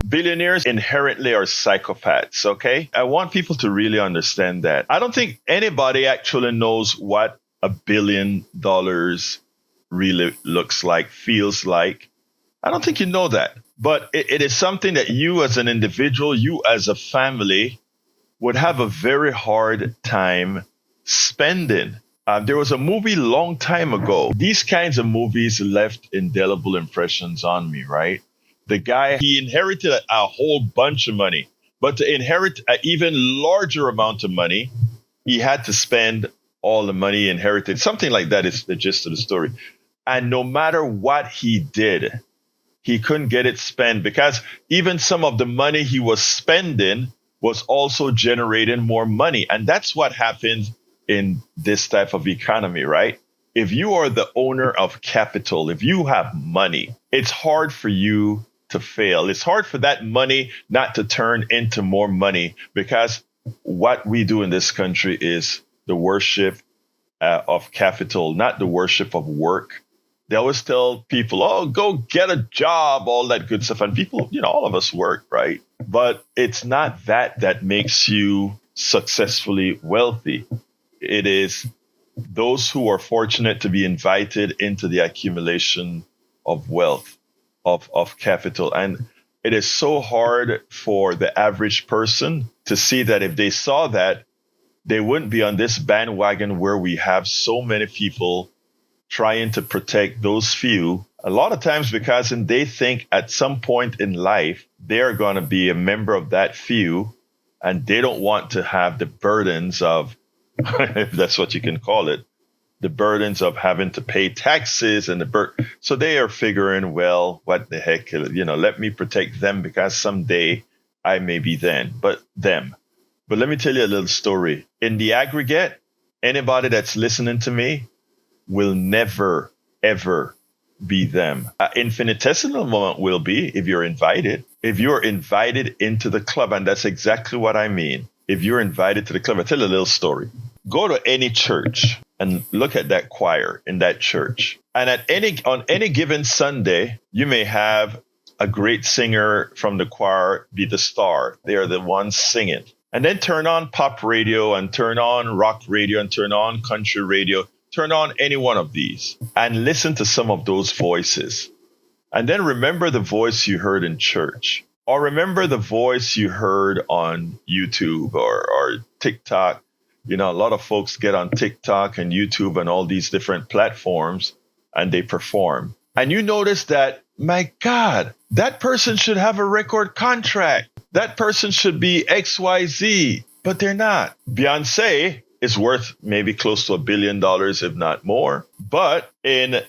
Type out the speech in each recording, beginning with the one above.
billionaires inherently are psychopaths, okay? I want people to really understand that. I don't think anybody actually knows what $1 billion really looks like, feels like. I don't think you know that. But it is something that you as an individual, you as a family would have a very hard time spending. There was a movie long time ago. These kinds of movies left indelible impressions on me, right? The guy, he inherited a whole bunch of money, but to inherit an even larger amount of money, he had to spend all the money he inherited. Something like that is the gist of the story. And no matter what he did, he couldn't get it spent because even some of the money he was spending was also generating more money. And that's what happens in this type of economy, right? If you are the owner of capital, if you have money, it's hard for you to fail. It's hard for that money not to turn into more money because what we do in this country is the worship of capital, not the worship of work. They always tell people, oh, go get a job, all that good stuff. And people, all of us work, right? But it's not that makes you successfully wealthy. It is those who are fortunate to be invited into the accumulation of wealth, of capital. And it is so hard for the average person to see that if they saw that, they wouldn't be on this bandwagon where we have so many people trying to protect those few. A lot of times because they think at some point in life, they're going to be a member of that few and they don't want to have the burdens of, if that's what you can call it, the burdens of having to pay taxes and so they are figuring, well, what the heck, let me protect them because someday I may be them. But let me tell you a little story. In the aggregate, anybody that's listening to me will never, ever be them. An infinitesimal moment will be if you're invited. If you're invited into the club, and that's exactly what I mean. If you're invited to the club, I'll tell you a little story. Go to any church and look at that choir in that church. And on any given Sunday, you may have a great singer from the choir be the star. They are the ones singing. And then turn on pop radio and turn on rock radio and turn on country radio. Turn on any one of these and listen to some of those voices. And then remember the voice you heard in church, or remember the voice you heard on YouTube or TikTok. A lot of folks get on TikTok and YouTube and all these different platforms and they perform. And you notice that, my God, that person should have a record contract. That person should be XYZ, but they're not. Beyonce is worth maybe close to $1 billion, if not more. But in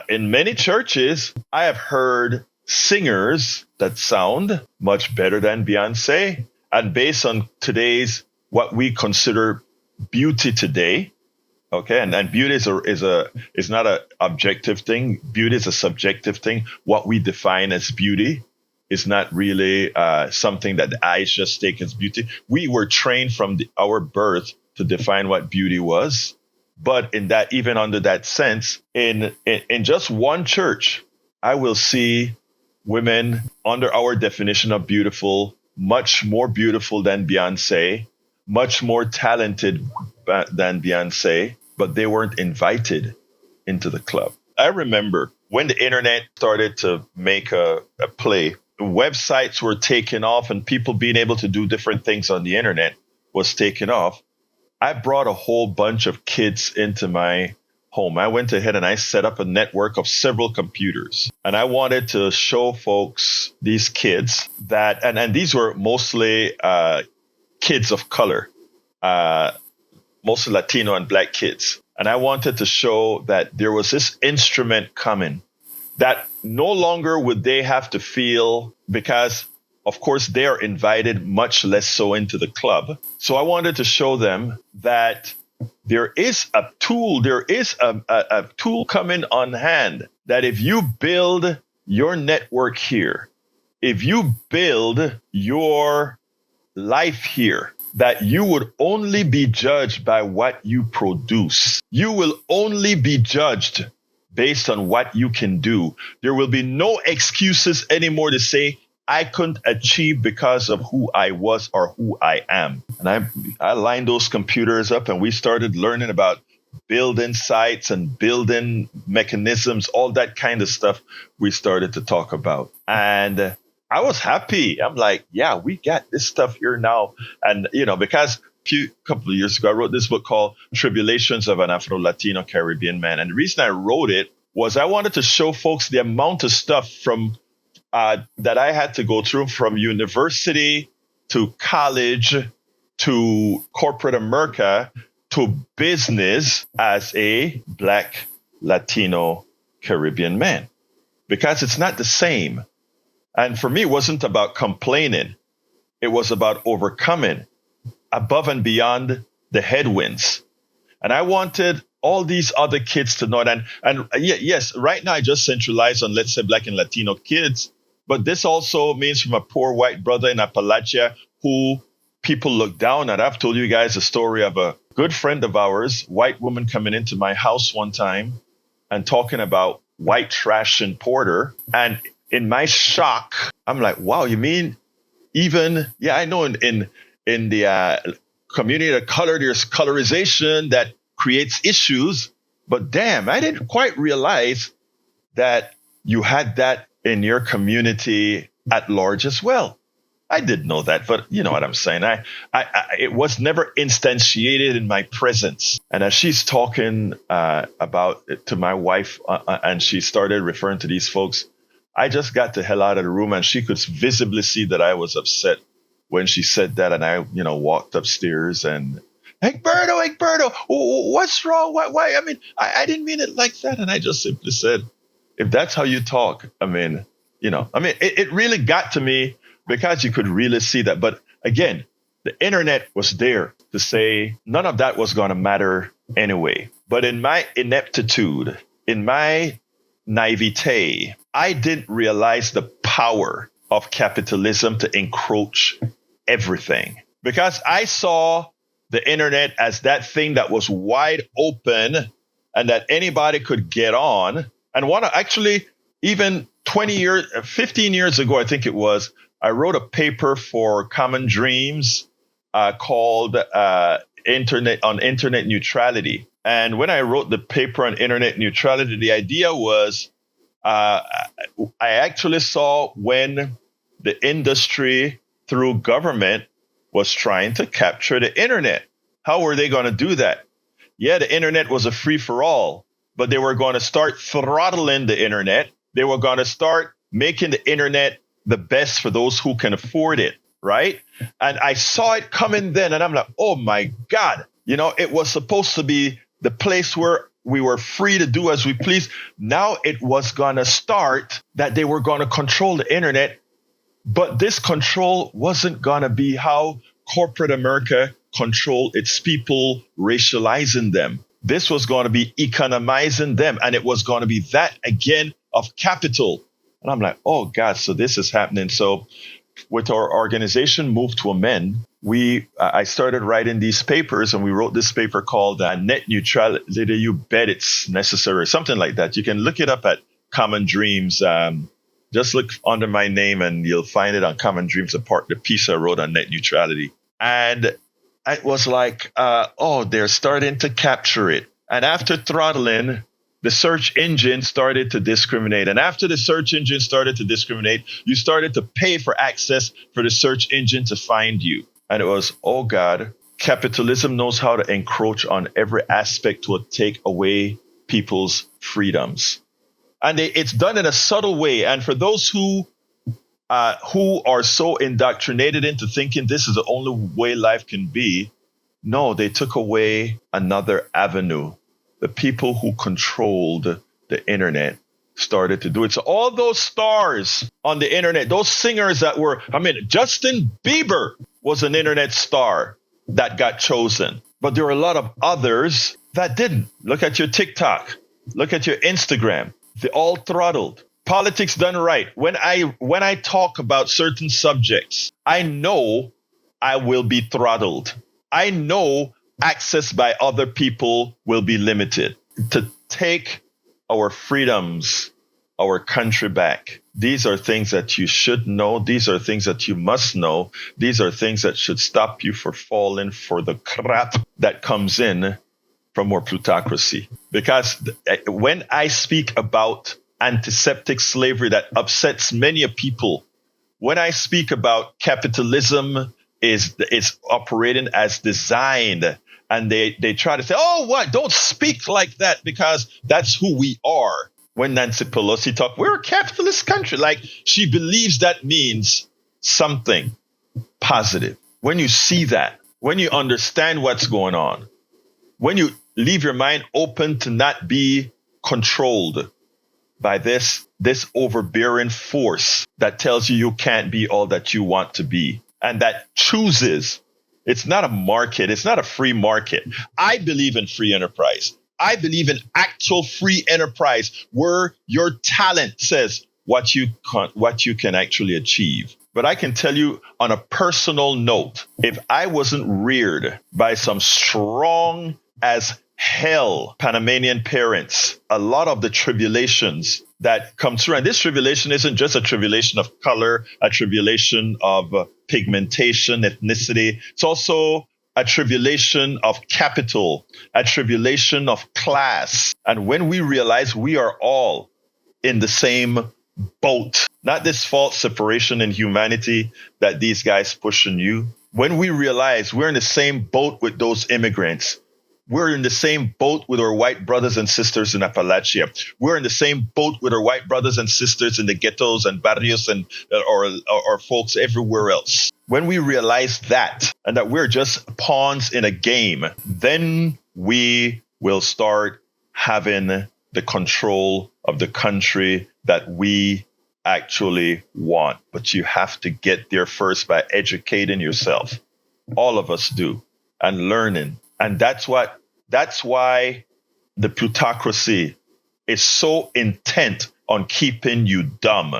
many churches, I have heard singers that sound much better than Beyonce. And based on today's, what we consider beauty today, okay, and beauty is not an objective thing. Beauty is a subjective thing. What we define as beauty is not really something that the eyes just take as beauty. We were trained from our birth to define what beauty was. But in that, even under that sense, in just one church, I will see women under our definition of beautiful, much more beautiful than Beyonce, much more talented than Beyonce, but they weren't invited into the club. I remember when the internet started to make a play, websites were taken off and people being able to do different things on the internet was taken off. I brought a whole bunch of kids into my home. I went ahead and I set up a network of several computers. And I wanted to show folks, these kids, that, and these were mostly kids of color, mostly Latino and Black kids. And I wanted to show that there was this instrument coming that no longer would they have to feel, because of course they are invited much less so into the club. So I wanted to show them that there is a tool coming on hand, that if you build your network here, if you build your life here, that you would only be judged by what you produce. You will only be judged based on what you can do. There will be no excuses anymore to say, I couldn't achieve because of who I was or who I am. And I lined those computers up and we started learning about building sites and building mechanisms, all that kind of stuff we started to talk about. And I was happy. I'm like, yeah, we got this stuff here now. And, because couple of years ago, I wrote this book called Tribulations of an Afro-Latino Caribbean Man. And the reason I wrote it was I wanted to show folks the amount of stuff from that I had to go through, from university to college to corporate America to business as a Black Latino Caribbean man, because it's not the same. And for me, it wasn't about complaining. It was about overcoming above and beyond the headwinds. And I wanted all these other kids to know that. And yes, right now I just centralize on, let's say, Black and Latino kids. But this also means from a poor white brother in Appalachia who people look down at. I've told you guys a story of a good friend of ours, white woman, coming into my house one time and talking about white trash and porter. And in my shock, I'm like, wow, you mean even, yeah, I know in the community of color, there's colorization that creates issues. But damn, I didn't quite realize that you had that in your community at large as well. I did know that, but you know what I'm saying. It was never instantiated in my presence. And as she's talking about it to my wife, and she started referring to these folks, I just got the hell out of the room, and she could visibly see that I was upset when she said that. And I, walked upstairs and, Egberto, what's wrong? Why? I mean, I didn't mean it like that. And I just simply said, if that's how you talk, it really got to me, because you could really see that. But again, the internet was there to say none of that was going to matter anyway. But in my ineptitude, in my naivete, I didn't realize the power of capitalism to encroach everything, because I saw the internet as that thing that was wide open and that anybody could get on. And even 15 years ago, I think it was, I wrote a paper for Common Dreams called Internet Neutrality. And when I wrote the paper on internet neutrality, the idea was I actually saw when the industry through government was trying to capture the internet. How were they going to do that? Yeah, the internet was a free for all, but they were going to start throttling the internet. They were going to start making the internet the best for those who can afford it, right? And I saw it coming then, and I'm like, oh my God, it was supposed to be the place where we were free to do as we please. Now it was going to start that they were going to control the internet, but this control wasn't going to be how corporate America controlled its people, racializing them. This was going to be economizing them, and it was going to be that again of capital. And I'm like, oh God, so this is happening. So with our organization Move to Amend, I started writing these papers, and we wrote this paper called Net Neutrality. You bet it's necessary, something like that. You can look it up at Common Dreams. Just look under my name and you'll find it on Common Dreams, the piece I wrote on net neutrality. And it was like, they're starting to capture it. And after throttling, the search engine started to discriminate. And after the search engine started to discriminate, you started to pay for access for the search engine to find you. And it was, oh God, capitalism knows how to encroach on every aspect to take away people's freedoms. And it's done in a subtle way. And for those who are so indoctrinated into thinking this is the only way life can be, no, they took away another avenue. The people who controlled the internet started to do it. So all those stars on the internet, those singers that were, Justin Bieber was an internet star that got chosen. But there were a lot of others that didn't. Look at your TikTok. Look at your Instagram. They all throttled. Politics done right. When I talk about certain subjects, I know I will be throttled. I know access by other people will be limited. To take our freedoms, our country back, These are things that you should know. These are things that you must know. These are things that should stop you from falling for the crap that comes in from more plutocracy. Because when I speak about antiseptic slavery that upsets many people, when I speak about capitalism is operating as designed, and they try to say, oh, what? Don't speak like that because that's who we are. When Nancy Pelosi talked, we're a capitalist country. Like, she believes that means something positive. When you see that, when you understand what's going on, when you leave your mind open to not be controlled by this overbearing force that tells you you can't be all that you want to be, and that chooses, it's not a market, it's not a free market. I believe in free enterprise. I believe in actual free enterprise where your talent says what you can actually achieve. But I can tell you on a personal note, if I wasn't reared by some strong as hell Panamanian parents, a lot of the tribulations that come through, and this tribulation isn't just a tribulation of color, a tribulation of pigmentation, ethnicity. It's also a tribulation of capital, a tribulation of class. And when we realize we are all in the same boat, not this false separation in humanity that these guys push on you. When we realize we're in the same boat with those immigrants, we're in the same boat with our white brothers and sisters in Appalachia. We're in the same boat with our white brothers and sisters in the ghettos and barrios and or folks everywhere else. When we realize that, and that we're just pawns in a game, then we will start having the control of the country that we actually want. But you have to get there first by educating yourself. All of us do, and learning. And that's why the plutocracy is so intent on keeping you dumb.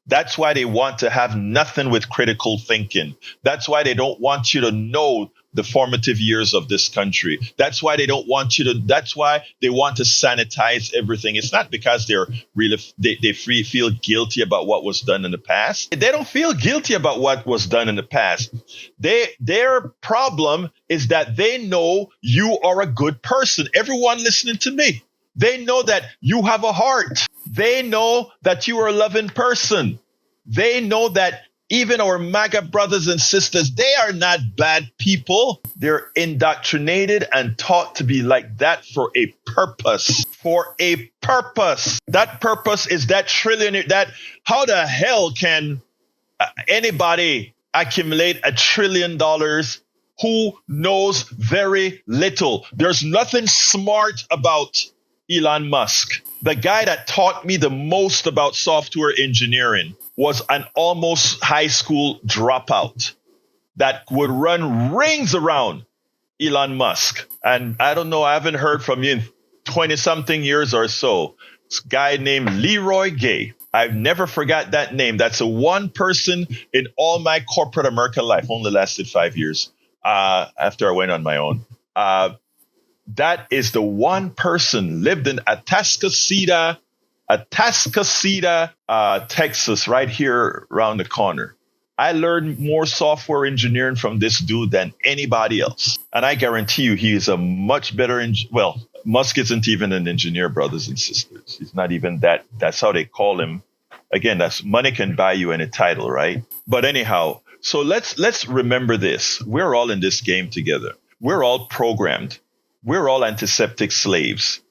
That's why they want to have nothing with critical thinking. That's why they don't want you to know the formative years of this country. That's why they don't want you to, that's why they want to sanitize everything. It's not because they feel guilty about what was done in the past. They don't feel guilty about what was done in the past. Their problem is that they know you are a good person. Everyone listening to me, they know that you have a heart. They know that you are a loving person. They know that even our MAGA brothers and sisters, they are not bad people. They're indoctrinated and taught to be like that for a purpose. For a purpose. That purpose is that trillionaire. That how the hell can anybody accumulate $1 trillion who knows very little? There's nothing smart about Elon Musk. The guy that taught me the most about software engineering was an almost high school dropout that would run rings around Elon Musk. And I don't know, I haven't heard from you in 20-something years or so. This guy named Leroy Gay. I've never forgot that name. That's the one person in all my corporate American life, only lasted 5 years after I went on my own. That is the one person, lived in Atascocita, Texas, right here around the corner. I learned more software engineering from this dude than anybody else. And I guarantee you he is a much better, Musk isn't even an engineer, brothers and sisters. He's not even that. That's how they call him. Again, that's money can buy you any title, right? But anyhow, so let's remember this. We're all in this game together. We're all programmed. We're all antiseptic slaves.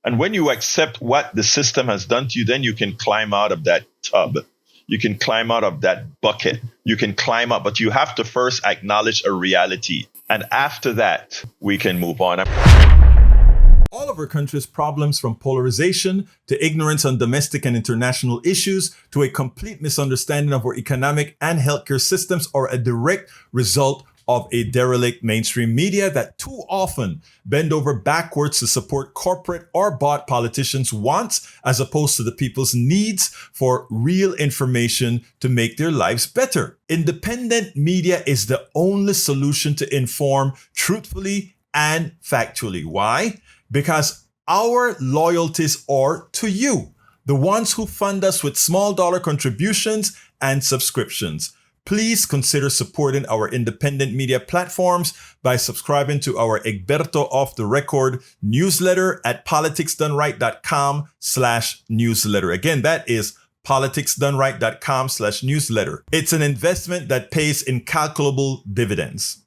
And when you accept what the system has done to you, then you can climb out of that tub. You can climb out of that bucket. You can climb up, but you have to first acknowledge a reality. And after that, we can move on. All of our country's problems, from polarization to ignorance on domestic and international issues to a complete misunderstanding of our economic and healthcare systems, are a direct result of a derelict mainstream media that too often bend over backwards to support corporate or bought politicians' wants as opposed to the people's needs for real information to make their lives better. Independent media is the only solution to inform truthfully and factually. Why? Because our loyalties are to you, the ones who fund us with small dollar contributions and subscriptions. Please consider supporting our independent media platforms by subscribing to our Egberto Off the Record newsletter at politicsdoneright.com/newsletter. Again, that is politicsdoneright.com/newsletter. It's an investment that pays incalculable dividends.